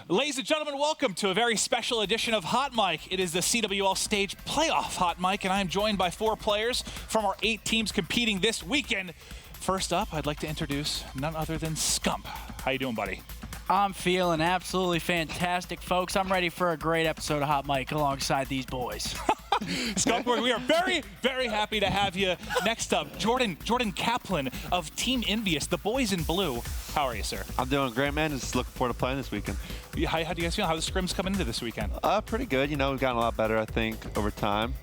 Ladies and gentlemen, welcome to a very special edition of Hot Mic. It is the CWL Stage Playoff Hot Mic, and I'm joined by 4 players from our 8 teams competing this weekend. First up, I'd like to introduce none other than Scump. How you doing, buddy? I'm feeling absolutely fantastic, folks. I'm ready for a great episode of Hot Mic alongside these boys. Scump, we are very, very happy to have you. Next up, Jordan Kaplan of Team Envious, the boys in blue. How are you, sir? I'm doing great, man. Just looking forward to playing this weekend. How do you guys feel? How are the scrims coming into this weekend? Pretty good. You know, we've gotten a lot better, I think, over time.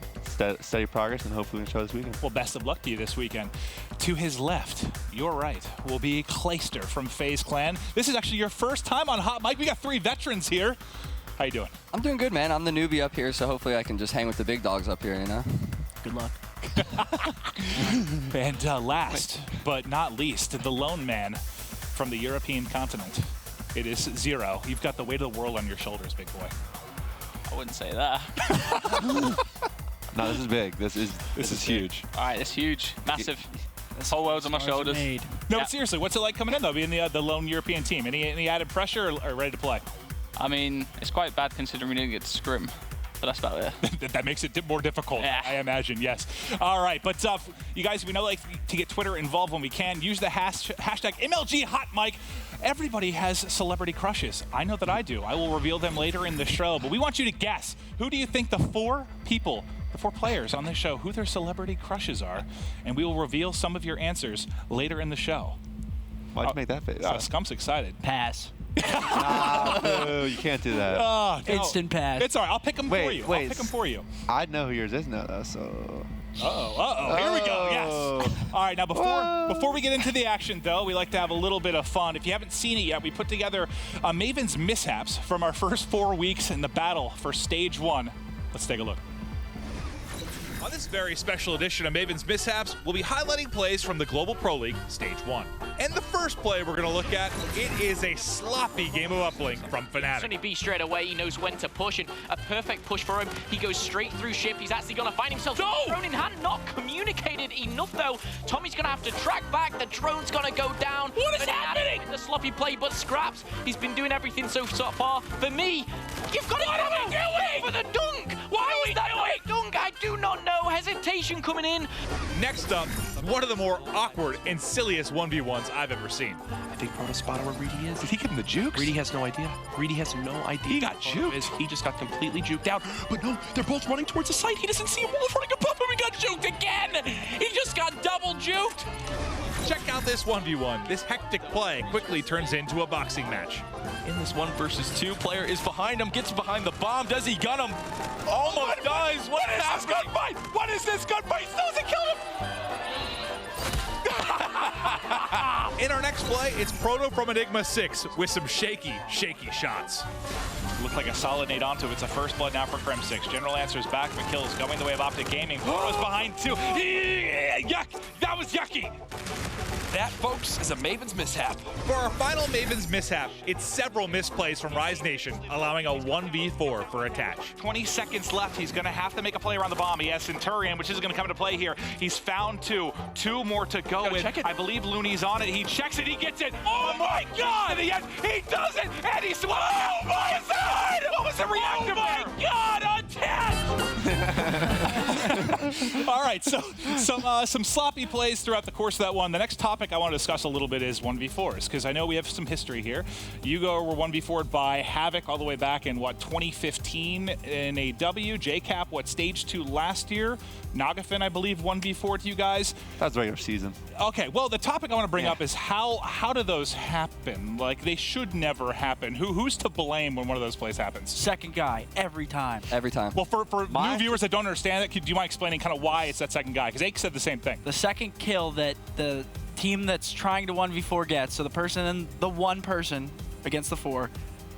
Steady progress, and hopefully we can show this weekend. Well, best of luck to you this weekend. To his left, your right, will be Clayster from FaZe Clan. This is actually your first time on Hot Mic. We got 3 veterans here. How you doing? I'm doing good, man. I'm the newbie up here, so hopefully I can just hang with the big dogs up here, you know? Good luck. And last but not least, the lone man from the European continent. It is Zero. You've got the weight of the world on your shoulders, big boy. I wouldn't say that. No, this is big. This is huge. All right, it's huge, massive. This whole world's on my shoulders. No, but seriously, what's it like coming in though, being the lone European team? Any added pressure or ready to play? I mean, it's quite bad considering we didn't get to scrim, but that's about it. That makes it more difficult, yeah. I imagine, yes. All right, but you guys, we know like to get Twitter involved when we can. Use the hashtag MLG Hot Mic. Everybody has celebrity crushes. I know that I do. I will reveal them later in the show, but we want you to guess. Who do you think the 4 people, the 4 players on this show, who their celebrity crushes are? And we will reveal some of your answers later in the show. Why'd you make that face? Scump's excited. Pass. No, you can't do that. No. Instant pass. It's all right. I'll pick them for you. I'll pick them for you. I know who yours is now, though, so... Uh-oh. Here we go. Yes. All right. Now, before we get into the action, though, we like to have a little bit of fun. If you haven't seen it yet, we put together Maven's mishaps from our first 4 weeks in the battle for Stage 1. Let's take a look. On this very special edition of Maven's Mishaps, we'll be highlighting plays from the Global Pro League Stage 1. And the first play we're going to look at, it is a sloppy game of uplink from Fnatic. Sonny B straight away, he knows when to push, and a perfect push for him. He goes straight through ship. He's actually going to find himself drone in hand. Not communicated enough, though. Tommy's going to have to track back. The drone's going to go down. What is happening? The sloppy play, but Scraps, he's been doing everything so far. For me, you've got to go for the dunk. Why is that not a dunk? I do not know. Hesitation coming in. Next up, one of the more awkward and silliest 1v1s I've ever seen. I think Proto spotted where Greedy is. Did he give him the jukes? Greedy has no idea. Greedy has no idea. He got juked. He just got completely juked out. But no, they're both running towards the site. He doesn't see him. Wolf running above him. He got juked again. He just got double juked. Check out this 1v1. This hectic play quickly turns into a boxing match. In this 1 versus 2, player is behind him, gets behind the bomb. Does he gun him? Almost dies. What is this gunfight? What is this gunfight? He still hasn't killed him. In our next play, it's Proto from Enigma 6 with some shaky shots. Looked like a solid nade onto it. It's a first blood now for Crim6. General Answer's back for kills, going the way of Optic Gaming. Proto's behind too. Yuck! That was yucky! That, folks, is a Maven's mishap. For our final Maven's mishap, it's several misplays from Rise Nation, allowing a 1v4 for Attach. 20 seconds left. He's going to have to make a play around the bomb. He has Centurion, which is going to come into play here. He's found 2. 2 more to go with. Check it. I believe Looney's on it. He checks it. He gets it. Oh my God! He does it! And he swings. Oh my God! What was the reactive? Oh my God! Attach! All right, so some sloppy plays throughout the course of that one. The next topic I want to discuss a little bit is 1v4s, because I know we have some history here. You were 1v4'd by Havoc all the way back in, 2015 in a W. JCap, Stage 2 last year. Nagafin, I believe, 1v4'd to you guys. That was regular season. Okay, well, the topic I want to bring up is how do those happen? Like, they should never happen. Who's to blame when one of those plays happens? Second guy, every time. Every time. Well, for new viewers that don't understand it, do you mind explaining kind of why it's that second guy? Because Ake said the same thing. The second kill that the team that's trying to 1v4 gets, so the person and the 1 person against the 4,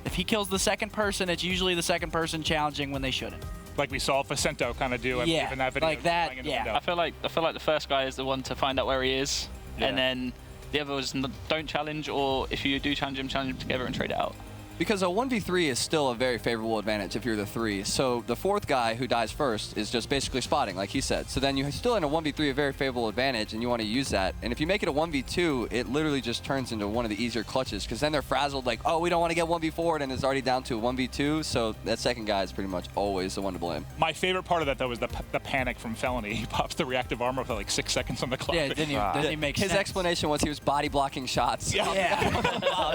if he kills the second person, it's usually the second person challenging when they shouldn't. Like we saw Facento kind of do in that video. Like that, yeah. I feel like the first guy is the one to find out where he is, and then the others don't challenge, or if you do challenge him together and trade it out. Because a 1v3 is still a very favorable advantage if you're the 3. So the 4th guy who dies first is just basically spotting, like he said. So then you're still in a 1v3 a very favorable advantage, and you want to use that. And if you make it a 1v2, it literally just turns into one of the easier clutches, because then they're frazzled like, oh, we don't want to get 1v4'd, and it's already down to a 1v2. So that second guy is pretty much always the one to blame. My favorite part of that, though, was the panic from Felony. He pops the reactive armor with like 6 seconds on the clock. Yeah, it didn't even make His sense. explanation was he was body blocking shots. Yeah.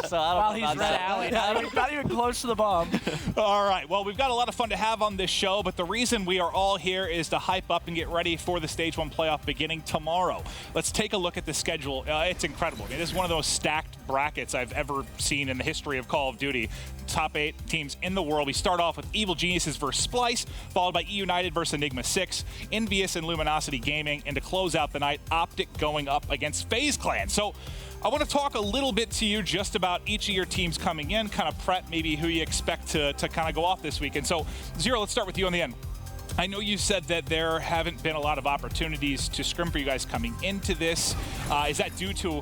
So I While don't he's know red about that. alley, not even close to the bomb. All right, well, we've got a lot of fun to have on this show, but the reason we are all here is to hype up and get ready for the Stage 1 playoff beginning tomorrow. Let's take a look at the schedule. It's incredible. I mean, this is one of those stacked brackets I've ever seen in the history of Call of Duty. Top 8 teams in the world. We start off with Evil Geniuses versus Splice, followed by E United versus Enigma 6, Envious and Luminosity Gaming, and to close out the night, Optic going up against FaZe Clan. So I want to talk a little bit to you just about each of your teams coming in, kind of prep maybe who you expect to kind of go off this weekend. So, Zero, let's start with you on the end. I know you said that there haven't been a lot of opportunities to scrim for you guys coming into this. Is that due to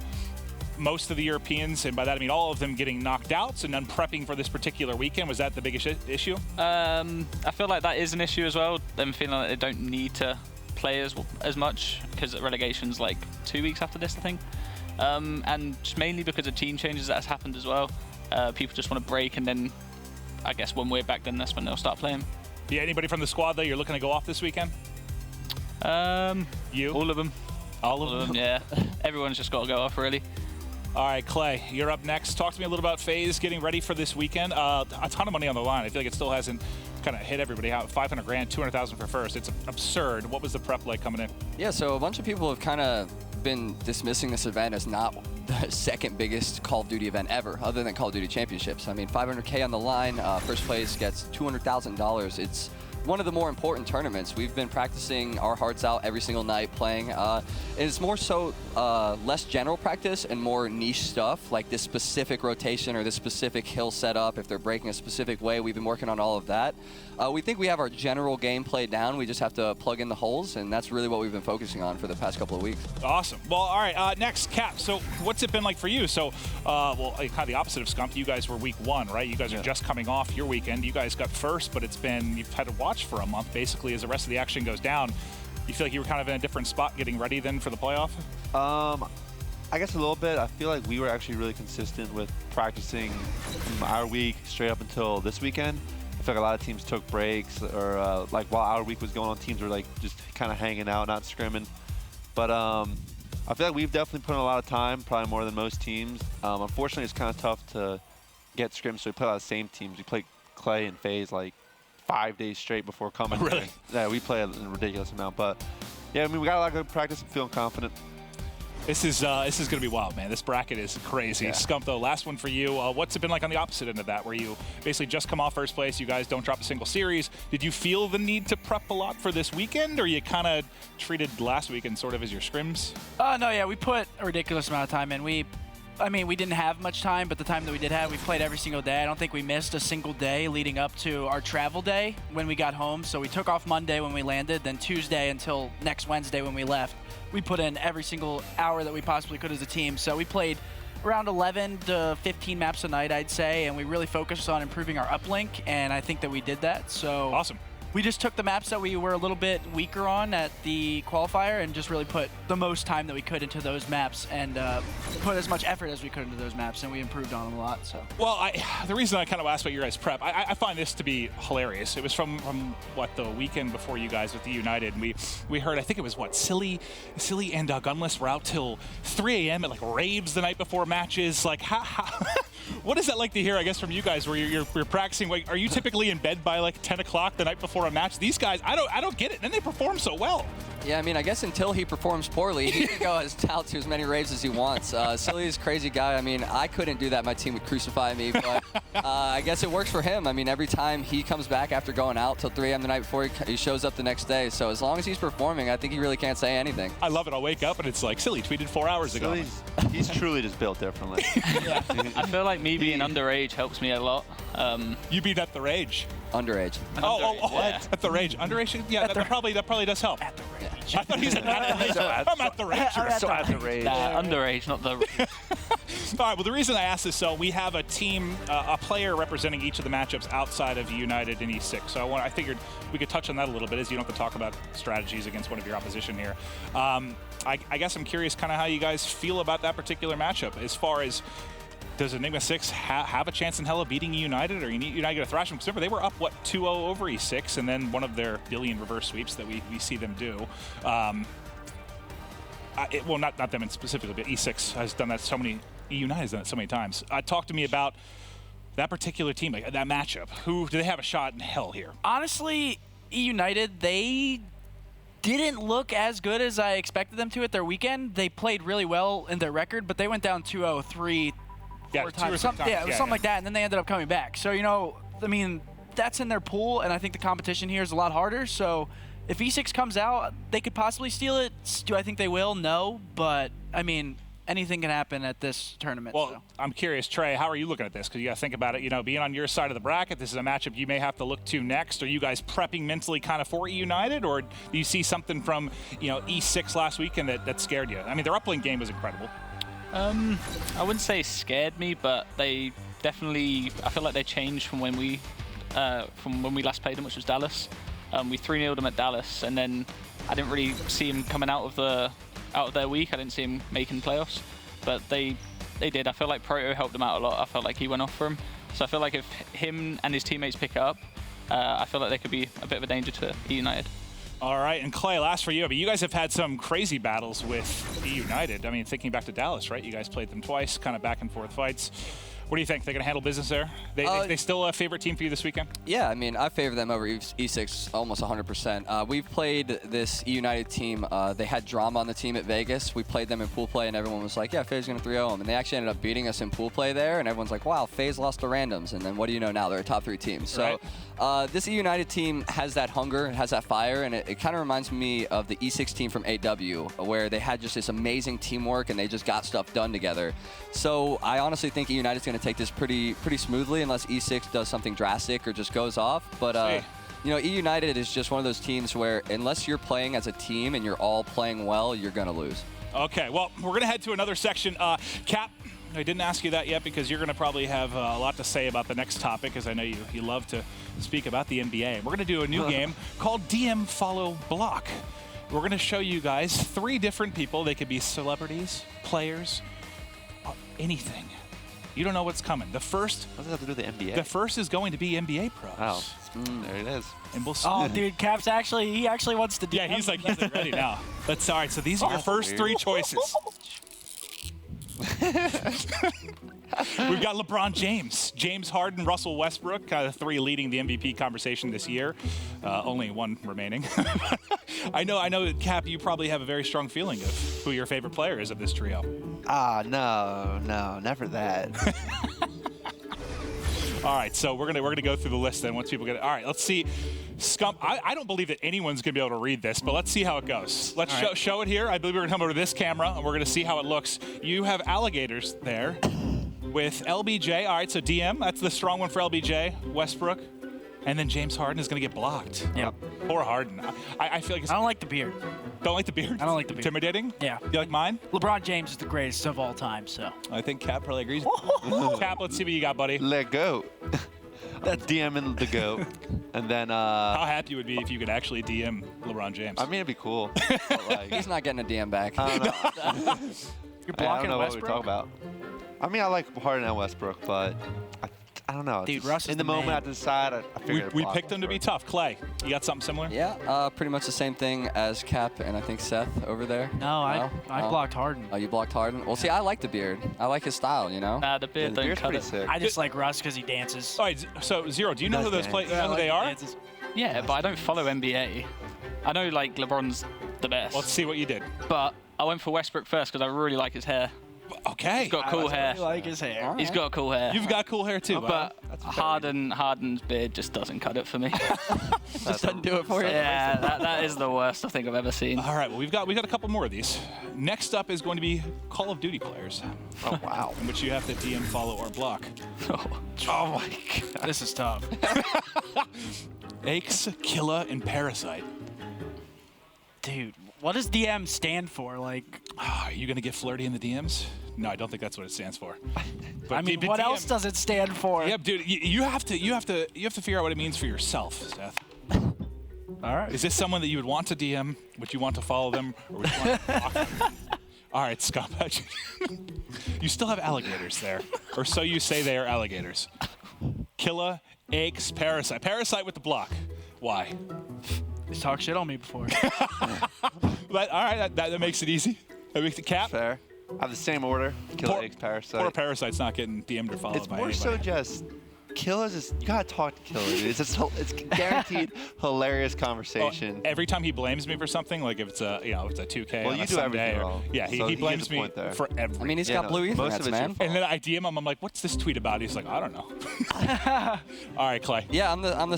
most of the Europeans, and by that I mean all of them, getting knocked out, so none prepping for this particular weekend? Was that the biggest issue? I feel like that is an issue as well. Them feeling like they don't need to play as much, because relegation's like 2 weeks after this, I think. And just mainly because of team changes that has happened as well. People just want to break, and then I guess when we're back, then that's when they'll start playing. Yeah, anybody from the squad though you're looking to go off this weekend? You? All of them. All of them? Yeah. Everyone's just got to go off, really. All right, Clay, you're up next. Talk to me a little about FaZe getting ready for this weekend. A ton of money on the line. I feel like it still hasn't kind of hit everybody out. 500 grand, 200,000 for first. It's absurd. What was the prep like coming in? Yeah, so a bunch of people have kind of been dismissing this event as not the second biggest Call of Duty event ever, other than Call of Duty Championships. I mean, 500K on the line, first place gets $200,000. It's one of the more important tournaments. We've been practicing our hearts out every single night playing. It's more so less general practice and more niche stuff, like this specific rotation or this specific hill setup. If they're breaking a specific way, we've been working on all of that. We think we have our general gameplay down. We just have to plug in the holes, and that's really what we've been focusing on for the past couple of weeks. Awesome. Well, all right, next, Cap. So what's it been like for you? So, well, kind of the opposite of Scump. You guys were week 1, right? You guys are just coming off your weekend. You guys got first, but you've had to watch for a month, basically, as the rest of the action goes down. You feel like you were kind of in a different spot getting ready then for the playoff? I guess a little bit. I feel like we were actually really consistent with practicing our week straight up until this weekend. I feel like a lot of teams took breaks, or like while our week was going on, teams were like just kind of hanging out, not scrimming. But I feel like we've definitely put in a lot of time, probably more than most teams. Unfortunately, it's kind of tough to get scrims, so we play a lot of the same teams. We play Clay and FaZe like 5 days straight before coming. Really? Yeah, we play a ridiculous amount. But yeah, I mean, we got a lot of good practice and feeling confident. This is going to be wild, man. This bracket is crazy. Yeah. Scump, though, last one for you. What's it been like on the opposite end of that, where you basically just come off first place, you guys don't drop a single series? Did you feel the need to prep a lot for this weekend, or you kind of treated last weekend sort of as your scrims? No, yeah, we put a ridiculous amount of time in. We didn't have much time, but the time that we did have, we played every single day. I don't think we missed a single day leading up to our travel day when we got home. So we took off Monday when we landed, then Tuesday until next Wednesday when we left. We put in every single hour that we possibly could as a team. So we played around 11 to 15 maps a night, I'd say, and we really focused on improving our uplink, and I think that we did that. So Awesome. we just took the maps that we were a little bit weaker on at the qualifier and just really put the most time that we could into those maps and put as much effort as we could into those maps, and we improved on them a lot. So. Well, the reason I kind of asked about your guys' prep, I find this to be hilarious. It was from what, the weekend before you guys with the United, and we heard, I think it was what, Silly and Gunless were out till 3 a.m. at like raves the night before matches. Like, how what is that like to hear, I guess, from you guys, where you're practicing? Like, are you typically in bed by like 10 o'clock the night before a match? These guys, I don't get it. And then they perform so well. Yeah, I mean, I guess until he performs poorly, he can go out to as many raves as he wants. Silly is a crazy guy. I mean, I couldn't do that. My team would crucify me, but I guess it works for him. I mean, every time he comes back after going out till 3 a.m. the night before, he shows up the next day. So as long as he's performing, I think he really can't say anything. I love it. I'll wake up and it's like, Silly tweeted 4 hours ago. He's truly just built differently. Yeah. I feel like me being underage helps me a lot. You beat at the rage. Underage. Yeah. At the rage. Underage? Yeah, that probably does help. At the rage. I thought he said at the rage. I'm at the rage. So at the rage. Underage, not the All right, well, the reason I asked this, so we have a team, a player representing each of the matchups outside of United and E6. So I figured we could touch on that a little bit, as you don't have to talk about strategies against one of your opposition here. I guess I'm curious kind of how you guys feel about that particular matchup. As far as, does Enigma 6 have a chance in hell of beating United, or you need United to thrash them? Because remember, they were up, what, 2-0 over E6, and then one of their billion reverse sweeps that we see them do. Well, not them specifically, but E6 has done that so many, United has done it so many times. Talk to me about that particular team, like, that matchup. Who do they have a shot in hell here? Honestly, United, they didn't look as good as I expected them to at their weekend. They played really well in their record, but they went down 2-0, 4 times. Something like that, and then they ended up coming back. So, you know, I mean, that's in their pool, and I think the competition here is a lot harder. So if E6 comes out, they could possibly steal it. Do I think they will? No, but, I mean, anything can happen at this tournament. Well, so. I'm curious, Trey, how are you looking at this? Because you got to think about it, you know, being on your side of the bracket, this is a matchup you may have to look to next. Are you guys prepping mentally kind of for United, or do you see something from, you know, E6 last weekend that scared you? I mean, their uplink game was incredible. I wouldn't say scared me, but they definitely, I feel like they changed from when we last played them, which was Dallas. We 3-0'd them at Dallas, and then I didn't really see them coming out of their week. I didn't see them making playoffs, but they did. I feel like Proto helped them out a lot. I felt like he went off for him. So I feel like if him and his teammates pick it up, I feel like they could be a bit of a danger to United. All right, and Clay, last for you. I mean, you guys have had some crazy battles with United. I mean, thinking back to Dallas, right? You guys played them twice, kind of back and forth fights. What do you think? They're going to handle business there? They still a favorite team for you this weekend? Yeah, I mean, I favor them over E6 almost 100%. We've played this United team. They had drama on the team at Vegas. We played them in pool play, and everyone was like, yeah, FaZe's going to 3-0 them. And they actually ended up beating us in pool play there, and everyone's like, wow, FaZe lost to randoms. And then what do you know now? They're a top 3 team. So this United team has that hunger, it has that fire, and it kind of reminds me of the E6 team from AW, where they had just this amazing teamwork, and they just got stuff done together. So I honestly think United's going to take this pretty smoothly, unless E6 does something drastic or just goes off. But you know, United is just one of those teams where unless you're playing as a team and you're all playing well, you're going to lose. Okay, well, we're going to head to another section. Cap, I didn't ask you that yet because you're going to probably have a lot to say about the next topic, because I know you love to speak about the NBA. We're going to do a new game called DM Follow Block. We're going to show you guys 3 different people. They could be celebrities, players, anything. You don't know what's coming. The first. What does that have to do with the NBA? The first is going to be NBA pros. Oh, there it is. And we'll see. Oh, dude, Cap's he actually wants to do. Yeah, he's like ready now. That's all right. So these are your first 3 choices. We've got LeBron James, James Harden, Russell Westbrook, kind of 3 leading the MVP conversation this year. Only 1 remaining. I know, Cap, you probably have a very strong feeling of who your favorite player is of this trio. No, never that. All right, so we're gonna go through the list then once people get it. All right, let's see. Scum, I don't believe that anyone's gonna be able to read this, but let's see how it goes. Let's show it here. I believe we're gonna come over to this camera and we're gonna see how it looks. You have alligators there with LBJ. All right, so DM, that's the strong one for LBJ. Westbrook. And then James Harden is going to get blocked. Yep. Poor Harden. I feel like I don't like the beard. Don't like the beard? I don't like the beard. Intimidating? Yeah. You like mine? LeBron James is the greatest of all time, so. I think Cap probably agrees. Cap, let's see what you got, buddy. Let go. That's DMing the GOAT. And then, how happy you would be if you could actually DM LeBron James. I mean, it'd be cool. But, like, He's not getting a DM back. I don't know. You're I blocking don't know Westbrook? what we talk about. I mean, I like Harden and Westbrook, but I don't know. Dude, Russ is in the the moment, man. I decided I figured we picked them to be tough. Clay, you got something similar? Yeah, pretty much the same thing as Cap and I think Seth over there. No, I blocked Harden. Oh, you blocked Harden? Well, see, I like the beard. I like his style, you know? Nah, the beard The don't beard's cut pretty it. sick. I just like Russ because he dances. All right, so Zero, do you know who those Does who they are? Dances. Yeah, but I don't follow NBA. I know, like, LeBron's the best. Let's see what you did. But I went for Westbrook first because I really like his hair. Okay. He's got cool hair. I like his hair. He's got cool hair. You've got cool hair too. But Harden's beard just doesn't cut it for me. Just doesn't do it for you. Yeah, that is the worst I think I've ever seen. All right, well, we got a couple more of these. Next up is going to be Call of Duty players. Oh, wow. In which you have to DM, follow, or block. Oh my god. This is tough. Aches, Killa, and Parasite. Dude, what does DM stand for? Like, Are you going to get flirty in the DMs? No, I don't think that's what it stands for. But I mean, but what DM else does it stand for? Yeah, dude, you have to figure out what it means for yourself, Seth. All right. Is this someone that you would want to DM? Would you want to follow them, or would you want to block them? All right, Scum. You still have alligators there, or so you say they are alligators. Killa, Aches, Parasite. Parasite with the block. Why? He's talked shit on me before. But all right, that makes it easy. That makes it cap. Fair. I have the same order. Kill Poor- Eggs, Parasite. Poor Parasite's not getting DM'd or followed It's by more anybody. so just Killer's is you gotta talk to Killer. Dude. It's guaranteed hilarious conversation. Every time he blames me for something, like if it's a it's a 2K Well, on you a do Sunday, everything or, wrong. yeah, So he he blames gets a me point there. for everything. I mean, he's Yeah, got no, blue most Ethernet, of it's your man. fault. And then I DM him. I'm like, "What's this tweet about?" He's like, "I don't know." All right, Clay. Yeah, I'm the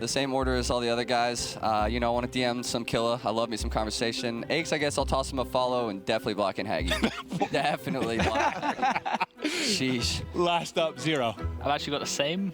same order as all the other guys. I want to DM some Killa. I love me some conversation. Aches, I guess I'll toss him a follow and definitely blocking Haggy. Definitely blocking. Sheesh. Last up, 0. I've actually got the same.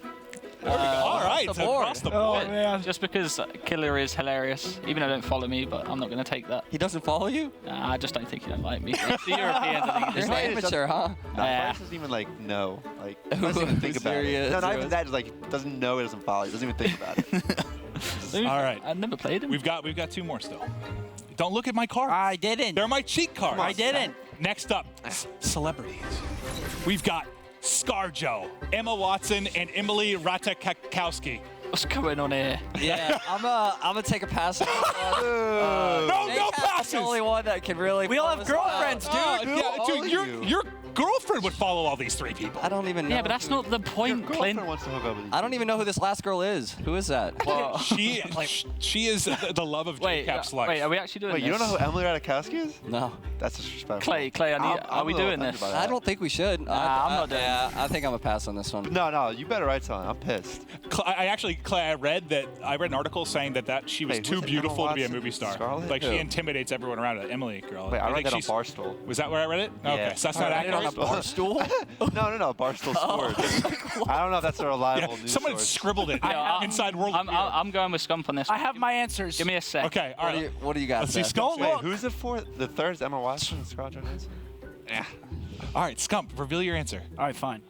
All right, the so board. across the Oh, board. man. Just because Killer is hilarious, even though they don't follow me, but I'm not going to take that. He doesn't follow you? I just don't think he don't like me. It's the Europeans, I think. You're It's an like, amateur, huh? No, Yeah. Bryce doesn't even know. Doesn't even think about it. Serious, No, not serious. even that. Just doesn't know. He doesn't follow. He doesn't even think about it. All right. I've never played him. We've got 2 more still. Don't look at my cards. I didn't. They're my cheat cards. I didn't. Next up, celebrities. We've got ScarJo, Emma Watson, and Emily Ratajkowski. What's going on here? Yeah, I'm gonna take a pass on this one. No Jake Happ's passes. the only one that can really. We all call have this out. girlfriends, dude. Yeah, all dude, of your you. your girlfriend would follow all these 3 people. I don't even know. Yeah, but that's not the point, Clint. Girlfriend wants to hook up with you. I don't even know who this last girl is. Who is that? She is the love of Wait, Cap's life. wait, are we actually doing Wait, this? you don't know who Emily Ratajkowski is? No, That's disrespectful. Clay, are we a little doing offended this? by that. I don't think we should. I'm not doing Yeah, I think I'm gonna pass on this one. No, you better write something. I'm pissed. Clay, I read an article saying that she was Wait, too who's it, beautiful Emma to be a Watson? movie star. Scarlett? Like Who? she intimidates everyone around her. Emily girl. Wait, I read think that on she's- Barstool. Was that where I read it? Okay, Yeah. so that's not Read it on a accurate. Barstool? No, Barstool Sports. I don't know if that's a reliable news Someone source. scribbled it inside World of Beer. I'm going with Scump on this. I have my answers. Give me a sec. Okay, all right. What do you got? Let's see Seth? Scump. Wait, who's it for? The third is Emma Watson and ScarJo Johansson? All right, Scump, reveal your answer. All right, fine.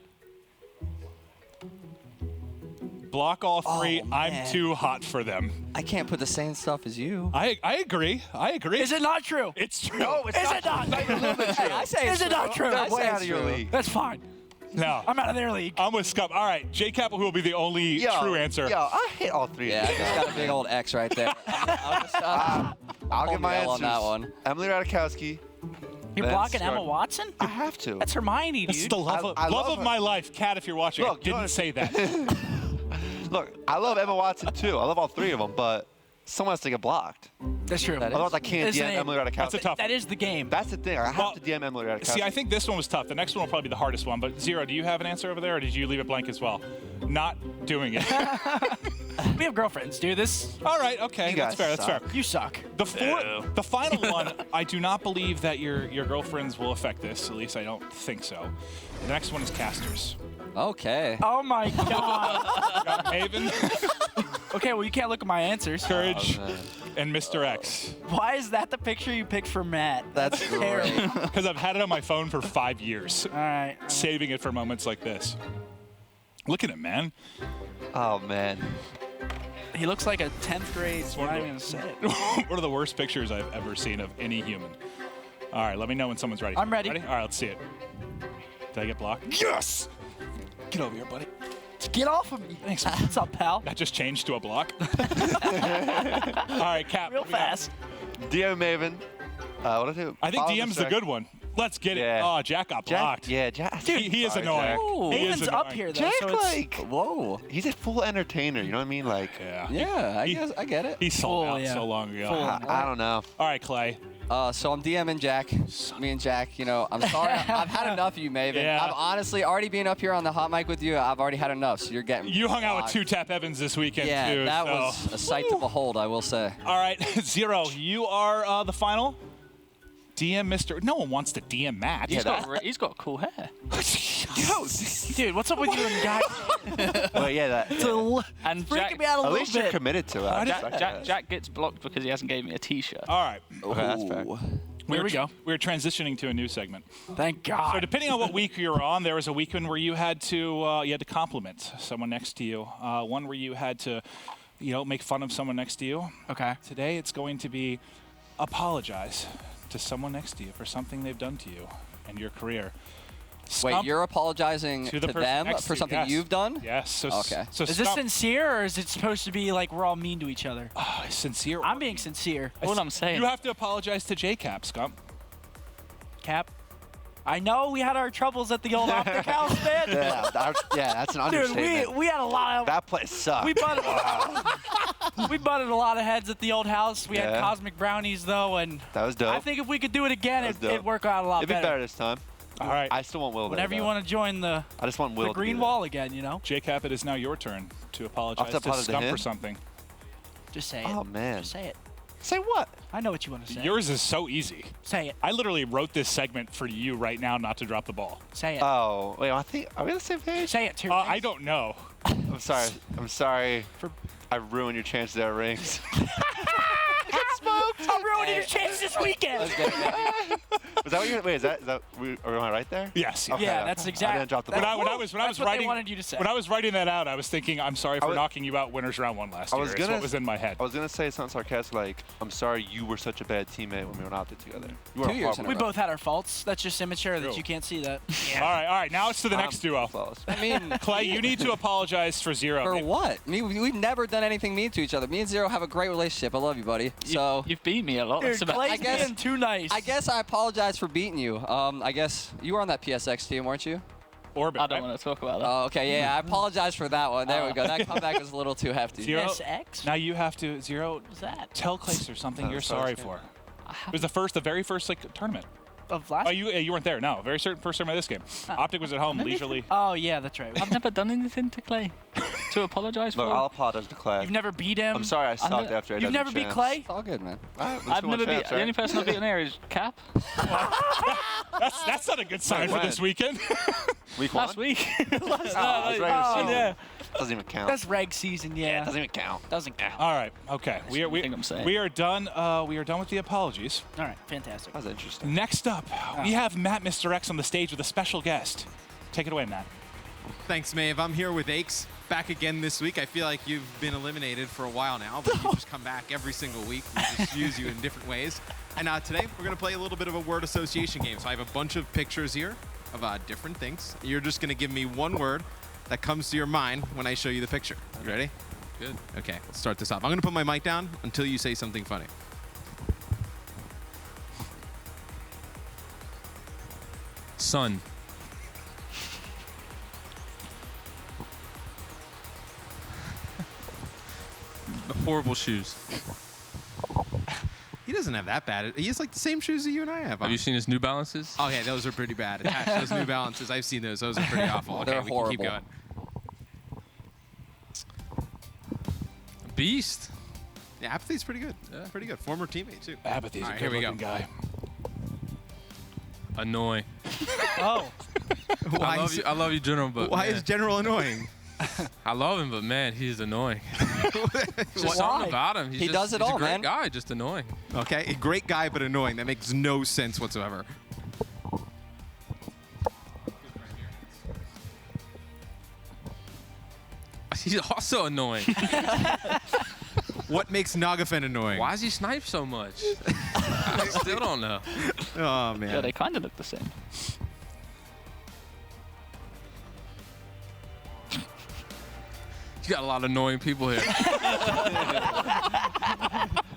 Block all 3. Oh, I'm man. too hot for them. I can't put the same stuff as you. I agree. Is it not true? It's true. No, it's Is not. it not? Hey, I say Is it's it not true? They're I way say out it's of your true. league. That's fine. No. I'm out of their league. I'm with Scump. All right, J Cap will be the only true answer. Yo, I hit all 3 Yeah, of I these. just got a big old X right there. I'll give my L answers. on that one. Emily Ratajkowski. You're Then blocking Scar- Emma Watson? I have to. That's Hermione, This is dude. the love I of love her. my life. Kat, if you're watching, Look, I you didn't know- say that. Look, I love Emma Watson too. I love all 3 of them, but someone has to get blocked. That's true. Otherwise, I can't Isn't DM it? Emily Ratajkowski. That's a tough That is the game. That's the thing. I have Well, to DM Emily Ratajkowski. See, I think this one was tough. The next one will probably be the hardest one. But 0, do you have an answer over there, or did you leave it blank as well? Not doing it. We have girlfriends, dude. This, All right, okay, You that's guys fair. That's fair. suck. you suck. The final one, I do not believe that your girlfriends will affect this. At least I don't think so. The next one is casters. Okay. Oh my god. Got Maven, Okay, well you can't look at my answers. Courage, and Mr. X. Why is that the picture you picked for Matt? That's terrible. great. Because I've had it on my phone for 5 years, All right. saving it for moments like this. Look at him, man. Oh man. He looks like a 10th grade. What am I gonna say? One of the worst pictures I've ever seen of any human. All right, let me know when someone's ready. I'm ready. All right, let's see it. Did I get blocked? Yes! Get over here, buddy. Get off of me. Thanks. What's up, pal? That just changed to a block. All right, Cap. Real what we got? fast. DM Maven. What I do? I think Follow DM's the Mr. good one. Let's get it. Yeah. Oh, Jack got blocked. Jack. He is Sorry, annoying. Jack. Ooh. He is Maven's up annoying. here though, Jack, so it's like, Whoa. he's a full entertainer. You know what I mean? Like, Yeah. Yeah, I He- guess I get it. He sold Full, out yeah. so long ago. Full. I don't know. All right, Clay. So I'm DMing Jack. Me and Jack, I'm sorry. I've had enough of you, Maven. Yeah. I've honestly already been up here on the hot mic with you. I've already had enough. So you're getting. You hung out with blocked. 2 Tap Evans this weekend, Yeah, too. that so. was a sight to behold, I will say. All right, 0, you are the final. DM Mr. No one wants to DM Matt. He's got cool hair. dude, what's up with you and guys? But yeah, that. It's a And freaking Jack, me out a At little least you're bit. committed to it. I respect that. Jack gets blocked because he hasn't gave me a T-shirt. All right. Okay, that's fair. Ooh. Here we go. We're transitioning to a new segment. Thank God. So depending on what week you're on, there was a weekend where you had to compliment someone next to you. One where you had to, make fun of someone next to you. Okay. Today it's going to be apologize to someone next to you for something they've done to you in your career. Wait, you're apologizing to person them next to for you, something yes. you've done? Yes. So, Okay. So Is this sincere, or is it supposed to be like we're all mean to each other? sincere? I'm being sincere. All I'm saying. You have to apologize to J-Cap, Scump. Cap. I know we had our troubles at the old Optic House, man. Yeah, that's an Dude, understatement. we had a lot of... That place sucked. We butted, we butted a lot of heads at the old house. We had Yeah. Cosmic Brownies, though, and That was dope. I think if we could do it again, That was it'd dope. work out a lot It'd be better this time. All right. I still want Will there, Whenever you though. want to join the I just want Will to be green there. wall again, you know? J-Cap, it is now your turn to apologize to apologize to Scump him? for something. Just say it. Oh, man. Just say it. Say what? I know what you want to say. Yours is so easy. Say it. I literally wrote this segment for you right now not to drop the ball. Say it. Oh, wait, I think, are we on the same page? Say it, too. I don't know. I'm sorry. I'm sorry. I ruined your chances at rings. I'm ruining your chance this weekend. Was that what you wait, are we right there? Yes. Okay. Yeah, that's I exactly. didn't drop the When ball. I was That's what they writing wanted you to say. when I was writing that out, I was thinking, I'm sorry for was- knocking you out winners round one last I year. was It's gonna- what was in my head. I was going to say something sarcastic like, I'm sorry you were such a bad teammate when we were out there together. You were 2 years in a We row. both had our faults. That's just immature that True. you can't see that. All right. Now it's to the next duo. Flawless. I mean, Clay, you need to apologize for Zero. for what? We've never done anything mean to each other. Me and Zero have a great relationship. I love you, buddy. So You've beat me a lot. Dude, That's about- Clay's I guess- being too nice. I guess I apologize for beating you. I guess you were on that PSX team, weren't you? Orbit. I don't right? want to talk about that. Oh, okay, yeah, I apologize for that one. There we go. That comeback was a little too hefty. Zero. SX? Now you have to Zero. What was that? Tell Clayster something you're sorry, sorry for. It was the very first tournament. Of last? Oh, you weren't there. No, first tournament of this game. Optic was at home, leisurely. Oh, yeah, that's right. I've never done anything to Clay to apologize Look, for. I'll apologize to Clay. You've never beat him? I'm sorry I sucked after I You've never beat Clay? It's all good, man. I've never beat. The only person I've beaten there is Cap That's not a good sign for when? this weekend. Week one? last week. Oh, it's regular season. yeah. Doesn't even count. That's reg season, yeah. Doesn't even count. Doesn't count. All right. Okay. what you think I'm saying. We are done. We are done with the apologies. All right, fantastic. That was interesting. Next up, we have Matt Mr. X on the stage with a special guest. Take it away, Matt. Thanks, Maeve. I'm here with Aches, back again this week. I feel like you've been eliminated for a while now, but you just come back every single week. We just use you in different ways. And today, we're going to play a little bit of a word association game. So I have a bunch of pictures here of different things. You're just going to give me one word that comes to your mind when I show you the picture. You ready? Good. Okay, let's start this off. I'm going to put my mic down until you say something funny. Sun. Horrible shoes. He doesn't have that bad. He has like the same shoes that you and I have on. Have you seen his New Balances? Okay, those are pretty bad. Attached, those New Balances, I've seen those. Those are pretty awful. Okay, They're we can keep horrible. going. Beast. Yeah, Apathy's pretty good. Yeah. Pretty good. Former teammate, too. Apathy's All a right, here we go. good-looking guy. Annoying. Oh, I love you, General, but Why man, is General annoying? I love him, but man, he's annoying. Just Why? something about him. He does it he's all, a great man. guy, just annoying. Okay, a great guy, but annoying. That makes no sense whatsoever. He's also annoying. What makes Nagafen annoying? Why does he snipe so much? I still don't know. Oh, Yeah, man. they kind of look the same. You got a lot of annoying people here.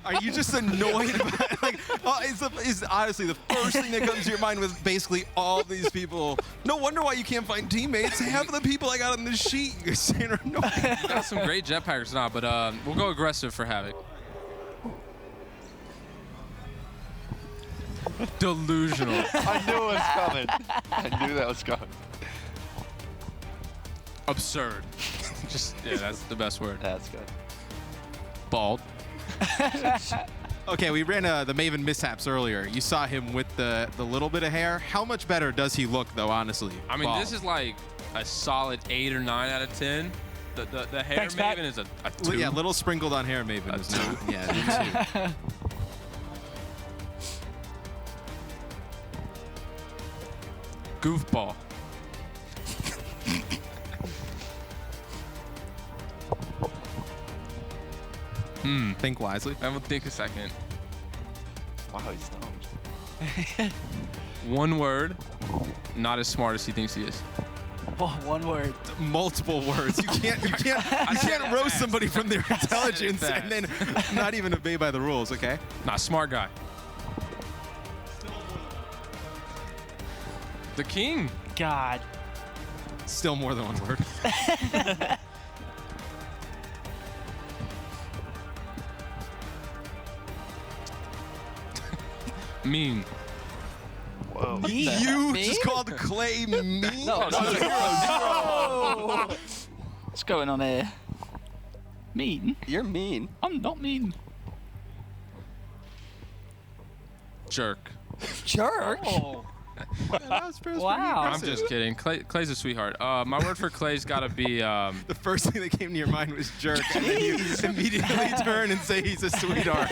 Are you just annoyed about like, is honestly the first thing that comes to your mind was basically all these people. No wonder why you can't find teammates. Half of the people I got on this sheet you're saying are annoying. You got some great jetpackers now, but we'll go aggressive for Havoc. Delusional. I knew it was coming. I knew that was coming. Absurd. Yeah, that's the best word. That's good. Bald. Okay, we ran the Maven mishaps earlier. You saw him with the little bit of hair. How much better does he look, though, honestly? I mean, Bald. this is like a solid 8 or 9 out of 10. The hair Thanks, Matt. Maven is a 2. Yeah, little sprinkled on hair Maven is not. Yeah, Goofball. Think wisely. I will think a second. Wow, he's stoned. One word. Not as smart as he thinks he is. One word. Multiple words. You can't roast somebody from their intelligence and then not even obey by the rules, okay? Not smart guy. The king. God. Still more than one word. Mean. Whoa. You Me? just called Clay mean? No, What's going on here? Mean? you're mean. I'm not mean. Jerk. Jerk. Oh. Wow. I'm just kidding. Clay's a sweetheart. My word for Clay's got to be. The first thing that came to your mind was jerk, and then you immediately turn and say he's a sweetheart.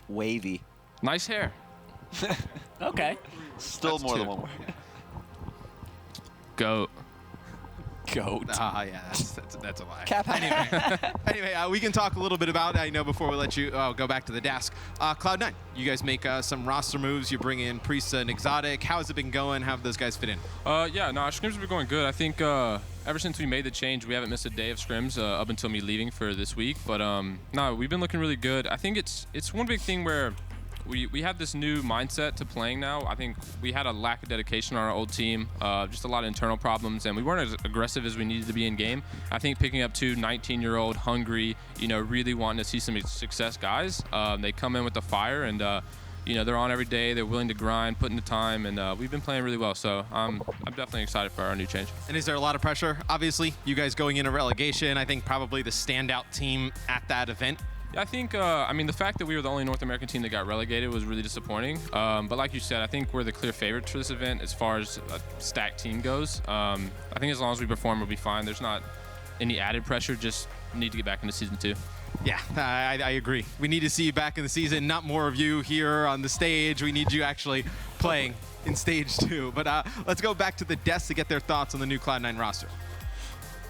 Wavy. Nice hair. Okay. Still That's more than two. one word. Goat. Goat. Ah, yeah, that's a lie. Cap. Anyway, we can talk a little bit about, I know before we let you go back to the desk. Cloud9, you guys make some roster moves. You bring in Priest and Exotic. How has it been going? How have those guys fit in? Our scrims have been going good. I think ever since we made the change, we haven't missed a day of scrims up until me leaving for this week. But we've been looking really good. I think it's one big thing where we have this new mindset to playing now. I think we had a lack of dedication on our old team, just a lot of internal problems, and we weren't as aggressive as we needed to be in game. I think picking up two 19-year-old, hungry, really wanting to see some success guys, they come in with the fire, and they're on every day. They're willing to grind, put in the time, and we've been playing really well. So I'm definitely excited for our new change. And is there a lot of pressure? Obviously, you guys going into relegation, I think probably the standout team at that event. I think, the fact that we were the only North American team that got relegated was really disappointing. But like you said, I think we're the clear favorites for this event as far as a stacked team goes. I think as long as we perform, we'll be fine. There's not any added pressure, just need to get back into Season 2. Yeah, I agree. We need to see you back in the season, not more of you here on the stage. We need you actually playing in Stage 2. But let's go back to the desk to get their thoughts on the new Cloud9 roster.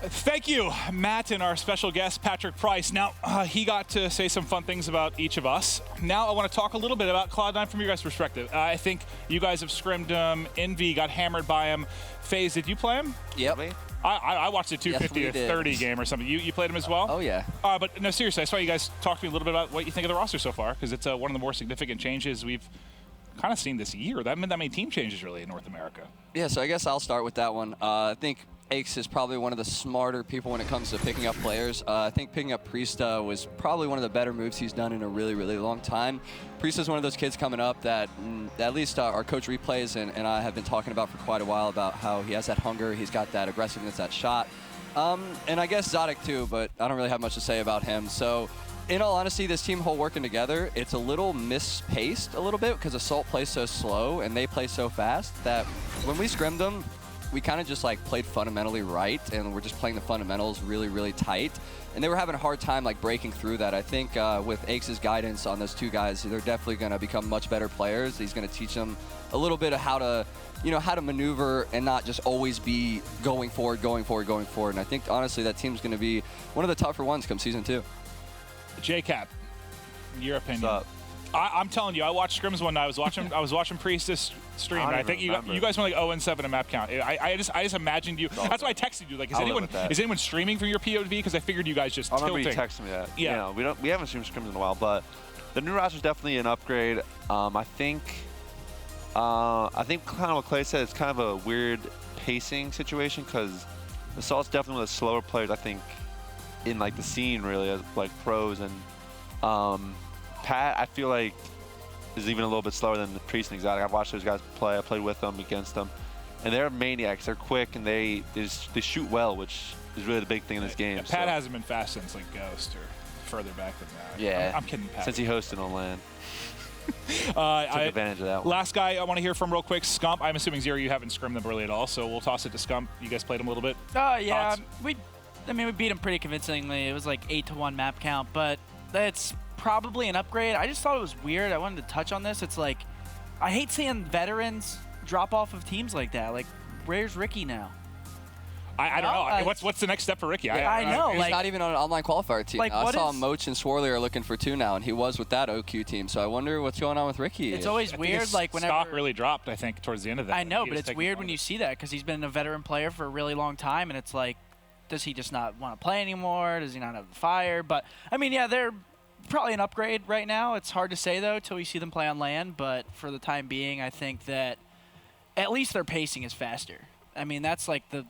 Thank you, Matt, and our special guest, Patrick Price. Now, he got to say some fun things about each of us. Now, I want to talk a little bit about Cloud9 from your guys' perspective. I think you guys have scrimmed him. Envy got hammered by him. FaZe, did you play him? Yep. I watched the 250 Yes, we to did. 30 game or something. You played him as well? Oh, yeah. But no, seriously, I saw you guys talk to me a little bit about what you think of the roster so far, because it's one of the more significant changes we've kind of seen this year. There haven't been that many team changes, really, in North America. Yeah, so I guess I'll start with that one. I think Aches is probably one of the smarter people when it comes to picking up players. I think picking up Priest was probably one of the better moves he's done in a really, really long time. Priest is one of those kids coming up that at least our coach Replays and I have been talking about for quite a while about how he has that hunger, he's got that aggressiveness, that shot. And I guess Zodic too, but I don't really have much to say about him. So in all honesty, this team whole working together, it's a little mispaced a little bit because Assault plays so slow and they play so fast that when we scrimmed them, we kind of just played fundamentally right, and we're just playing the fundamentals really, really tight. And they were having a hard time breaking through that. I think with Aches' guidance on those two guys, they're definitely going to become much better players. He's going to teach them a little bit of how to maneuver and not just always be going forward. And I think honestly that team's going to be one of the tougher ones come Season 2. JCap, your opinion? What's up? I'm telling you, I watched scrims one night. I was watching Priest's stream. And I think you guys went 0-7 in map count. I just imagined you. That's why I texted you. Is anyone streaming from your POV? Because I figured you guys just I remember tilting. you texted me that. Yeah. We haven't streamed scrims in a while, but the new roster is definitely an upgrade. I think kind of what Clay said, it's kind of a weird pacing situation because Assault's definitely one of the slower players I think in the scene really as pros, and Pat I feel like is even a little bit slower than the Priest and Exotic. I've watched those guys play. I played with them, against them, and they're maniacs. They're quick and they shoot well, which is really the big thing in this game. Yeah, Pat hasn't been fast since Ghost or further back than that. Yeah, I'm kidding, Pat. Since he hosted on LAN. Took advantage of that one. Last guy I want to hear from real quick, Scump. I'm assuming Zero, you haven't scrimmed them really at all, so we'll toss it to Scump. You guys played him a little bit? Yeah, Thoughts? we beat him pretty convincingly. It was 8-1 map count, but it's probably an upgrade. I just thought it was weird. I wanted to touch on this. It's I hate seeing veterans drop off of teams like that. Like, where's Ricky now? I don't know. What's the next step for Ricky? I know. He's Like, not even on an online qualifier team. Like, I what saw is- Moach and Swarley are looking for 2 now, and he was with that OQ team. So I wonder what's going on with Ricky. it's always I think weird, his like, whenever... stock really dropped, I think, towards the end of that. I know, He but was it's taking weird a when lot you see that because he's been a veteran player for a really long time, and it's like, does he just not want to play anymore? Does he not have the fire? But, I mean, yeah, they're probably an upgrade right now. It's hard to say, though, till we see them play on land, but for the time being, I think that at least their pacing is faster. I mean, that's like the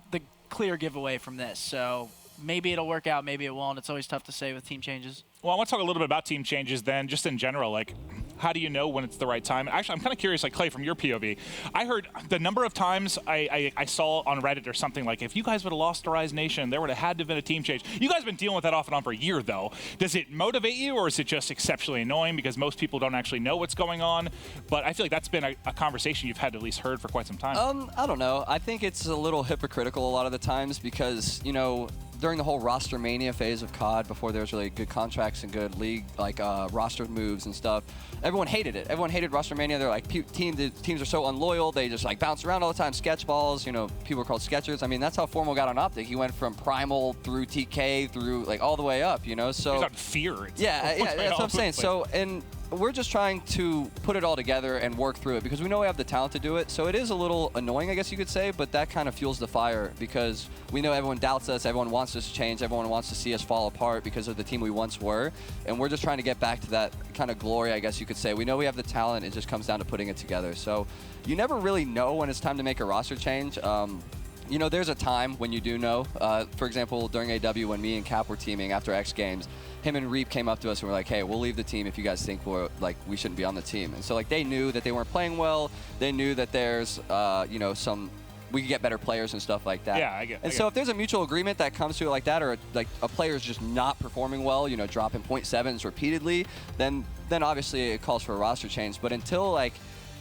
clear giveaway from this, so maybe it'll work out, maybe it won't. It's always tough to say with team changes. Well, I want to talk a little bit about team changes then, just in general. Like, how do you know when it's the right time? Actually, I'm kind of curious, like, Clay, from your POV. I heard the number of times I saw on Reddit or something, like, if you guys would have lost to Rise Nation, there would have had to have been a team change. You guys have been dealing with that off and on for a year, though. Does it motivate you, or is it just exceptionally annoying because most people don't actually know what's going on? But I feel like that's been a conversation you've had at least heard for quite some time. I don't know. I think it's a little hypocritical a lot of the times because, you know, during the whole roster mania phase of COD, before there was really good contracts and good league, like roster moves and stuff, everyone hated it. Everyone hated roster mania. They're like, the teams are so unloyal. They just like bounce around all the time. Sketch balls, you know, people were called sketchers. I mean, that's how Formal got on Optic. He went from Primal through TK through like all the way up, you know. So He's on Fear. yeah, that's what I'm saying. So, and we're just trying to put it all together and work through it because we know we have the talent to do it. So it is a little annoying, I guess you could say, but that kind of fuels the fire because we know everyone doubts us, everyone wants us to change, everyone wants to see us fall apart because of the team we once were. And we're just trying to get back to that kind of glory, I guess you could say. We know we have the talent, it just comes down to putting it together. So you never really know when it's time to make a roster change. You know, there's a time when you do know. For example, during AW when me and Cap were teaming after X Games, him and Reap came up to us and were like, hey, we'll leave the team if you guys think we shouldn't be on the team. And so like they knew that they weren't playing well. They knew that there's you know, we could get better players and stuff like that. Yeah, I get. And so if there's a mutual agreement that comes to it like that, or like a player's just not performing well, you know, dropping 0.7s repeatedly, then obviously it calls for a roster change. But until like,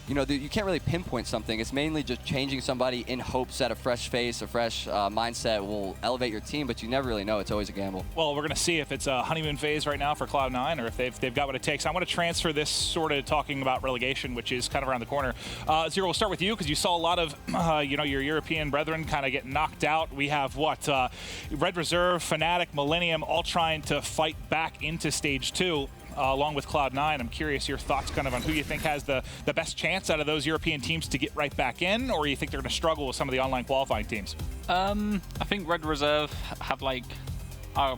you know, you can't really pinpoint something. It's mainly just changing somebody in hopes that a fresh face, a fresh mindset will elevate your team, but you never really know. It's always a gamble. Well, we're going to see if it's a honeymoon phase right now for Cloud9 or if they've got what it takes. I want to transfer this sort of talking about relegation, which is kind of around the corner. Zero, we'll start with you because you saw a lot of, you know, your European brethren kind of get knocked out. We have what? Red Reserve, Fnatic, Millennium all trying to fight back into Stage 2. Along with Cloud9, I'm curious your thoughts kind of on who you think has the best chance out of those European teams to get right back in, or you think they're going to struggle with some of the online qualifying teams? I think Red Reserve have are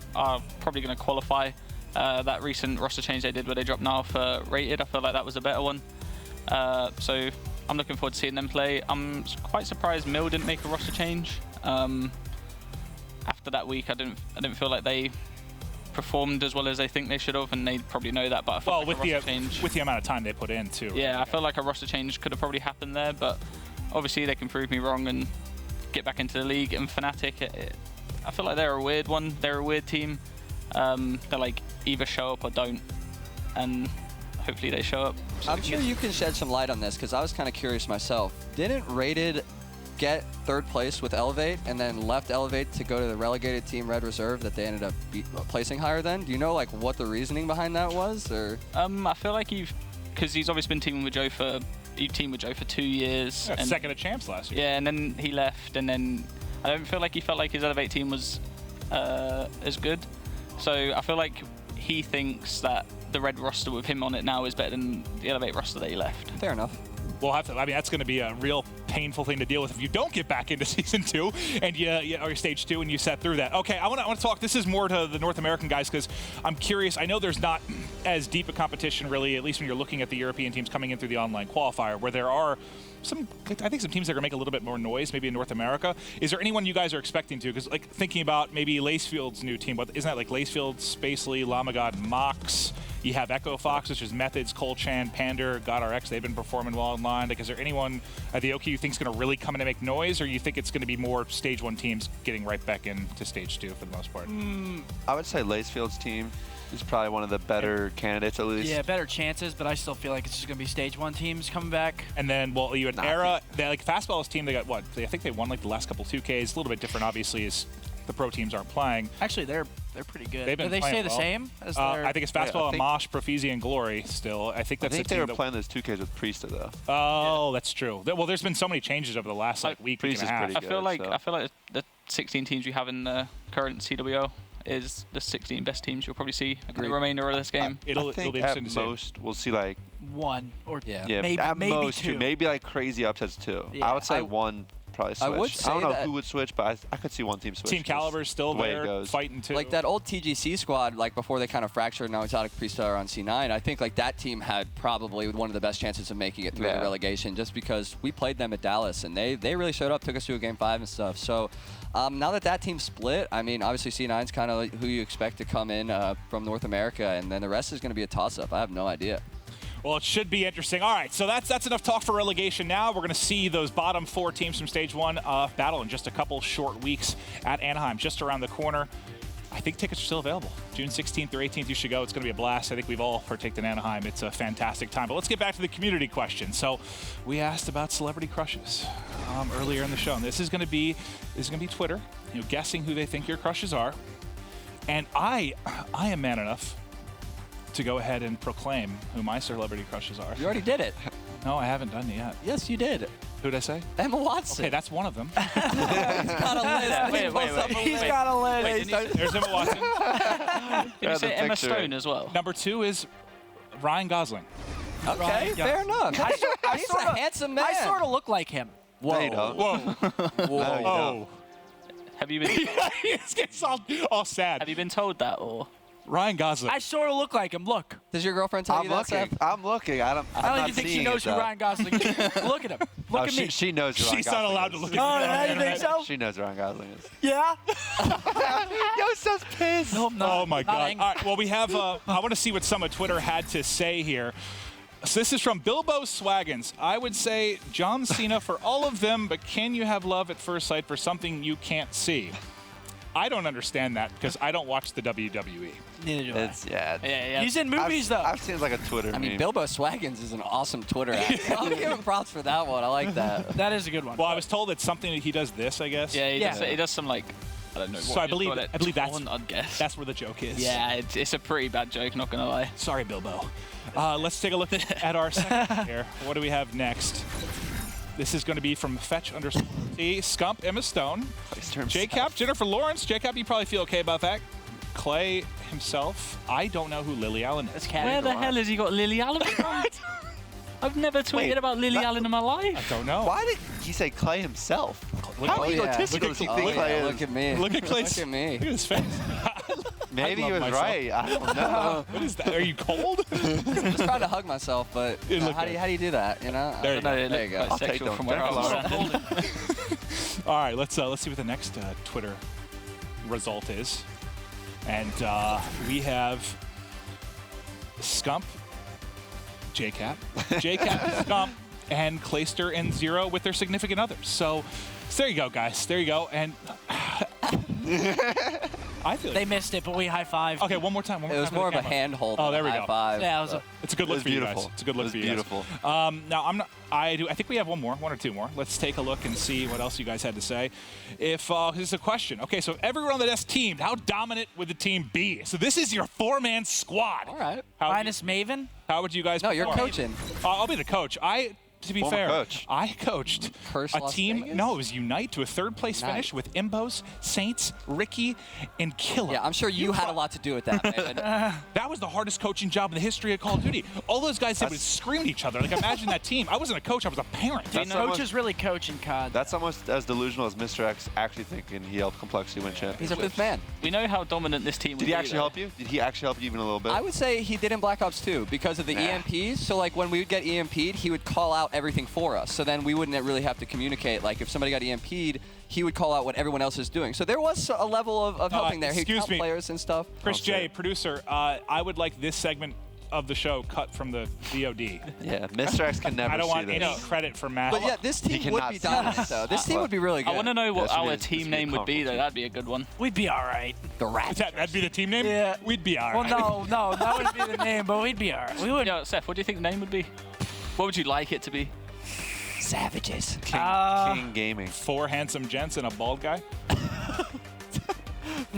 probably going to qualify. That recent roster change they did where they dropped now for Rated, I feel like that was a better one. So I'm looking forward to seeing them play. I'm quite surprised Mill didn't make a roster change. After that week, I didn't feel like they performed as well as they think they should have, and they probably know that. But I feel like with the amount of time they put in too. Yeah, I feel like a roster change could have probably happened there, but obviously they can prove me wrong and get back into the league. And Fnatic, I feel like they're a weird one. They're a weird team. They're like either show up or don't, and hopefully they show up. I'm sure you can shed some light on this because I was kind of curious myself. Didn't Rated get third place with Elevate and then left Elevate to go to the relegated team Red Reserve that they ended up placing higher then? Do you know like what the reasoning behind that was? Or I feel like because he's obviously been teaming with Joe for 2 years. Yeah, second at champs last year. Yeah, and then he left, and then I don't feel like he felt like his Elevate team was as good. So I feel like he thinks that the Red roster with him on it now is better than the Elevate roster that he left. Fair enough. We'll have to. I mean, that's going to be a real painful thing to deal with if you don't get back into Season 2 and or Stage 2 and you set through that. Okay, I want to talk. This is more to the North American guys because I'm curious. I know there's not as deep a competition really, at least when you're looking at the European teams coming in through the online qualifier, where there are I think some teams that are going to make a little bit more noise, maybe in North America. Is there anyone you guys are expecting to? Because like thinking about maybe Lacefield's new team, isn't that like Lacefield, Spacely, Lamagod, Mox? You have Echo Fox, which is Methods, Colchan, Pander, GodRx. They've been performing well online. Like, is there anyone at the OK you think is going to really come in and make noise, or you think it's going to be more Stage 1 teams getting right back into Stage 2 for the most part? I would say Lacefield's team is probably one of the better candidates, at least. Yeah, better chances, but I still feel like it's just going to be Stage 1 teams coming back. And then, well, you had Era. Like Fastball's team, they got what? I think they won like the last couple 2Ks. A little bit different, obviously, is the pro teams aren't playing. Actually, they're pretty good. They've been Do they playing stay the well. same as I think it's Fastball, I think- Mosh, Profizi, and Glory still. I think I that's think the they team were that- playing those 2Ks with Priesta though. Oh, that's true. Well, there's been so many changes over the last week Priest and a is half. pretty I feel good, like so. the 16 teams we have in the current CWL is the 16 best teams you'll probably see in the remainder of this game. It'll I think be at interesting to see. most we'll see like one or Yeah. maybe, at maybe most two. maybe like crazy upsets 2. Yeah, I would say I- one probably switch. I would I say don't know that- who would switch, but I could see one team switch. Team just Caliber's still the way it there goes. fighting too. Like that old TGC squad, like before they kind of fractured, now Exotic Priesta are on C9. I think like that team had probably one of the best chances of making it through the Yeah. relegation, just because we played them at Dallas and they really showed up, took us to a game 5 and stuff. So now that team's split, I mean, obviously C9's kind of like who you expect to come in from North America, and then the rest is going to be a toss-up. I have no idea. Well, it should be interesting. All right, so that's enough talk for relegation now. We're going to see those bottom 4 teams from Stage 1 battle in just a couple short weeks at Anaheim, just around the corner. I think tickets are still available. June 16th through 18th, you should go. It's going to be a blast. I think we've all partaken in Anaheim. It's a fantastic time. But let's get back to the community question. So we asked about celebrity crushes earlier in the show. And this is going to be Twitter, guessing who they think your crushes are. And I am man enough to go ahead and proclaim who my celebrity crushes are. You already did it. No, I haven't done it yet. Yes, you did. Who'd I say? Emma Watson. Okay, that's one of them. He's got a list. Wait. He's got a list. Wait, didn't you, There's Emma Watson. did you Yeah, say the Emma picture. Stone as well? Number 2 is Ryan Gosling. Okay, fair enough. He's a handsome man. I sort of look like him. No, you don't. Whoa. No, you don't. Oh. Have you been He gets all sad. have you been told that or? Ryan Gosling. I sort of look like him. Look. Does your girlfriend tell I'm you that, looking. Seth? I'm looking. I'm I don't not even think she seeing knows it, who though. Ryan Gosling is. Look at him. Look Oh, at me. she knows who Ryan She's not Gosling allowed to is. look at Oh, me. yeah, you think so? She knows who Ryan Gosling is. Yeah? Yo, Seth's pissed. No, I'm not. Oh, my Not God. angry. All right, well, we have, I want to see what some of Twitter had to say here. So this is from Bilbo Swaggins. I would say John Cena for all of them, but can you have love at first sight for something you can't see? I don't understand that because I don't watch the WWE. Neither do I. It's yeah. He's in movies, though. I've seen like a Twitter I mean, meme. Bilbo Swaggins is an awesome Twitter actor. I'll give him props for that one. I like that. That is a good one. Well, I was told it's something that he does this, I guess. Yeah, Yeah. he does some like I don't know. So what I you'd believe call it, that's taunt, I'd guess. That's where the joke is. Yeah, it's a pretty bad joke. Not gonna lie. Sorry, Bilbo. Let's take a look at our second here. What do we have next? This is going to be from Fetch_T, Scump, Emma Stone, JCap, Jennifer Lawrence. JCap, you probably feel okay about that. Clay himself. I don't know who Lily Allen is. Where the hell has he got Lily Allen from? I've never tweeted Wait, about Lily Allen in my life. I don't know. Why did he say Clay himself? How Oh, yeah. egotistical does he Look think at- Clay is? Look at me. Look at Clay's. Look at me. Look at his face. Maybe I he love was myself. right. I don't know. What is that? Are you cold? Just trying to hug myself, but It looked how good. do you do that? You know? There you No, it There you looked go. quite I'll take sexual them. from where I Jennifer was. Lawrence. All right, let's see what the next Twitter result is. And we have Scump, JCap, Scump, and Clayster and Zero with their significant others. So there you go, guys. There you go. And I feel They missed it, but we high-fived. okay. One more time. It was more of a handhold. Oh, than there we a go. high five. Yeah, it was a, It's a good look was for you beautiful. guys. It's a good look It was for you guys. beautiful. Now I'm not. I think we have one or two more. Let's take a look and see what else you guys had to say. If this is a question. Okay, so everyone on the desk team, how dominant would the team be? So this is your 4-man squad. All right. minus Maven. How would you guys? No, you're perform? coaching. I'll be the coach. To be Former fair, coach. I coached Curse a Las team. Vegas? No, it was Unite to a third-place finish Nice. with Imbos, Saints, Ricky, and Killa. Yeah, I'm sure you had a lot to do with that, man. That was the hardest coaching job in the history of Call of Duty. All those guys that would scream at each other. Like, imagine that team. I wasn't a coach. I was a parent. Coaches really coach in COD. That's almost as delusional as Mr. X actually thinking he helped Complexity win championships. He's a fifth man. We know how dominant this team would Did he be, actually though. help you? Did he actually help you even a little bit? I would say he did in Black Ops 2 because of the EMPs. So like when we would get EMP'd, he would call out everything for us. So then we wouldn't really have to communicate. Like if somebody got EMP'd, he would call out what everyone else is doing. So there was a level of helping there. He'd excuse count me. players and stuff. Chris Oh, J, sorry. producer, I would like this segment of the show cut from the VOD. Yeah, Mr. X can never I don't see want this. any credit for Matt. But yeah, this He team would cannot be see dominant this. though. This team would be really good. I want to know what This would be our a- this team would be name would be, comfortable though. team. That'd be a good one. We'd be all right. The Rat. That'd be the team name? Yeah. We'd be all Well, right. no, that would be the name, but we'd be all right. We would. Yeah, Seth, what do you think the name would be? What would you like it to be? Savages. King Gaming. 4 handsome gents and a bald guy.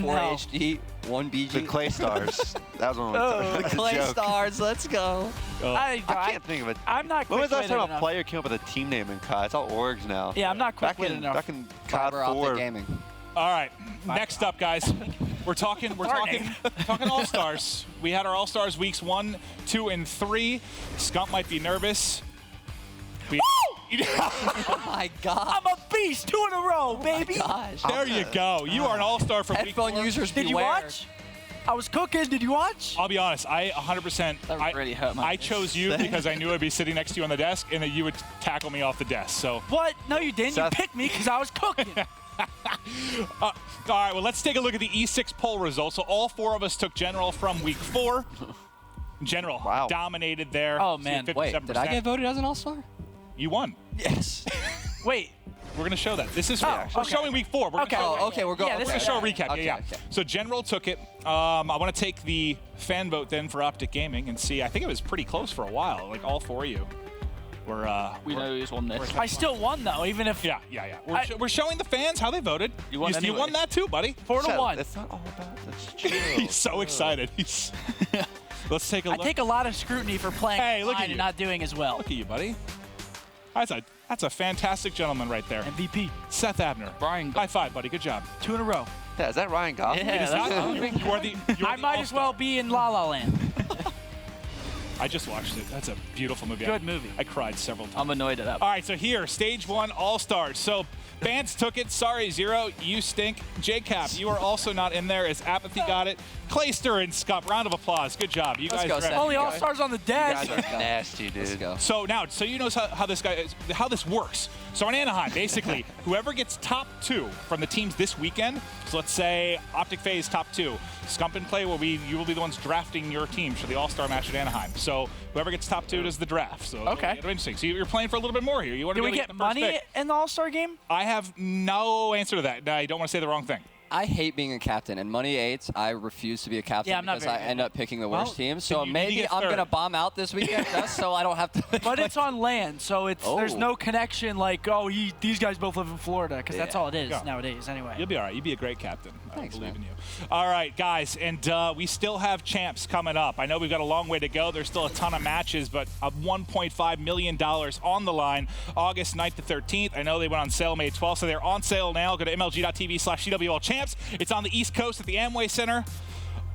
4 HD, 1 BG. The Clay Stars. That was one Oh, of the Clay joke. Stars, let's go. I can't think of it. I'm not When was the last quick-witted time a enough. player came up with a team name in COD? It's all orgs now. Yeah, I'm not quick-witted enough. Back in COD Fiber optic 4. gaming. All right, next up, guys. We're talking All-Stars. We had our All-Stars weeks 1, 2, and 3. Scump might be nervous. Oh my God. I'm a beast, 2 in a row, baby. Gosh. There you go. You are an All-Star for week Headphone 4. users Did you beware. watch? I was cooking. Did you watch? I'll be honest, I 100%. That really hurt my I chose you because I knew I'd be sitting next to you on the desk and that you would tackle me off the desk. So. What? No, you didn't. Seth. You picked me because I was cooking. All right, well, let's take a look at the E6 poll results. So all 4 of us took General from week 4. General dominated there. Oh, man. 57%. Wait, did I get voted as an all-star? You won. Yes. Wait. We're going to show that. This is Oh, we're okay. showing week 4. We're Okay. gonna show, Okay, we're going. Yeah, this we're is going to show a recap. Okay, yeah. okay. So General took it. I want to take the fan vote then for Optic Gaming and see. I think it was pretty close for a while. Like all 4 of you were. We know who's won this. I still won though, even if Yeah. We're showing the fans how they voted. You won You anyway. won that too, buddy. 4-1. It's not all about this. Chill. He's so excited. Let's take a I look. take a lot of scrutiny for playing Hey, look at online you. and not doing as well. Look at you, buddy. That's a fantastic gentleman right there. MVP. Seth Abner. Brian. High five, buddy. Good job. 2 in a row. Yeah, is that Ryan Gosling? It is not- you are the. You are I the might as well all-star. be in La La Land. I just watched it. That's a beautiful movie. Good movie. I cried several times. I'm annoyed at that. All right, so here, stage 1 All-Stars. So Vance took it. Sorry, Zero. You stink. JCap, you are also not in there as Apathy got it. Clayster and Scump, round of applause. Good job. You Let's guys go, are Seth. Only all stars on the You guys desk. are nasty, Let's dude. go. So now, so you know how this works. So in Anaheim, basically, whoever gets top 2 from the teams this weekend. So let's say Optic Phase top 2, Scump and Clay you will be the ones drafting your teams for the All-Star match at Anaheim. So whoever gets top 2 does the draft. So Okay. it'll be interesting. So you're playing for a little bit more here. You want to Do we be able get to the first money pick. in the All-Star game? I have no answer to that. I don't want to say the wrong thing. I hate being a captain. In Money 8s, I refuse to be a captain Yeah, I'm not because very I good. end up picking the Well, worst team. then So you need to maybe get I'm third. going to bomb out this weekend just so I don't have to. But it's on land, so it's there's Oh. no connection like, oh, these guys both live in Florida, because that's Yeah. all it is Yeah. nowadays anyway. You'll be all right. You'll be a great captain. Thanks, I believe man. in you. All right, guys, and we still have champs coming up. I know we've got a long way to go. There's still a ton of matches, but $1.5 million on the line August 9th to 13th. I know they went on sale May 12th, so they're on sale now. Go to MLG.tv/CWL champs. It's on the East Coast at the Amway Center.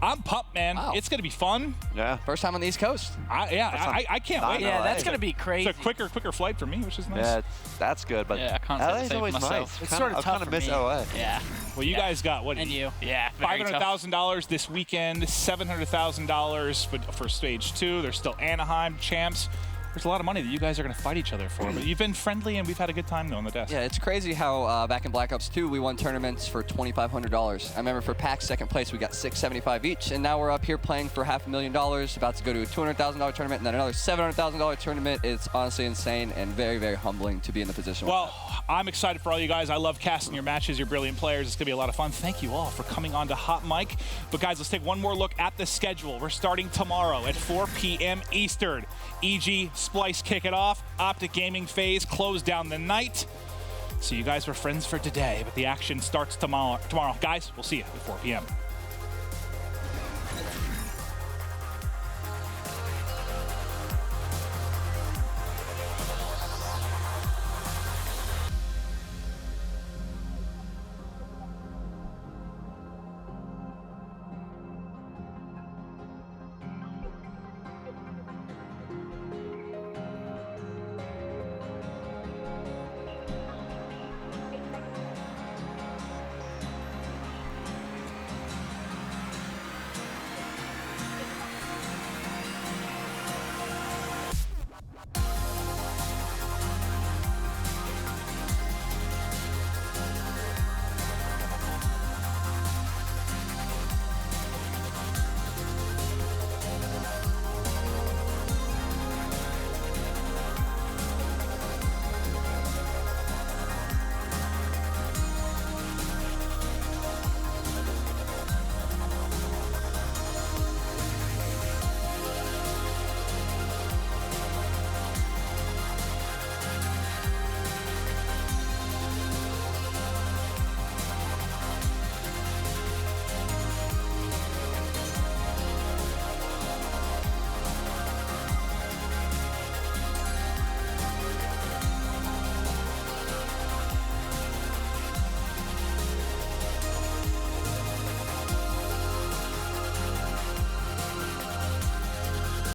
I'm pumped, man. Wow. It's going to be fun. Yeah. First time on the East Coast. I can't wait. Yeah, that's LA. going to be crazy. It's a quicker flight for me, which is nice. Yeah, that's good. But Yeah, I can't say the LA's same for always myself. nice. It's Kinda- sort of I tough kind of for miss me. LA. Yeah. Well, you guys got what? And you. Yeah, very tough. $500,000 this weekend, $700,000 for stage 2. There's still Anaheim champs. There's a lot of money that you guys are going to fight each other for. But you've been friendly, and we've had a good time, though, on the desk. Yeah, it's crazy how back in Black Ops 2, we won tournaments for $2,500. I remember for PAX second place, we got $675 each, and now we're up here playing for $500,000, about to go to a $200,000 tournament, and then another $700,000 tournament. It's honestly insane and very, very humbling to be in the position. Well, I'm excited for all you guys. I love casting your matches. You're brilliant players. It's going to be a lot of fun. Thank you all for coming on to Hot Mic. But, guys, let's take one more look at the schedule. We're starting tomorrow at 4 p.m. Eastern. EG Splice kick it off. Optic Gaming Phase close down the night. So you guys were friends for today, but the action starts tomorrow. Guys, we'll see you at 4 p.m.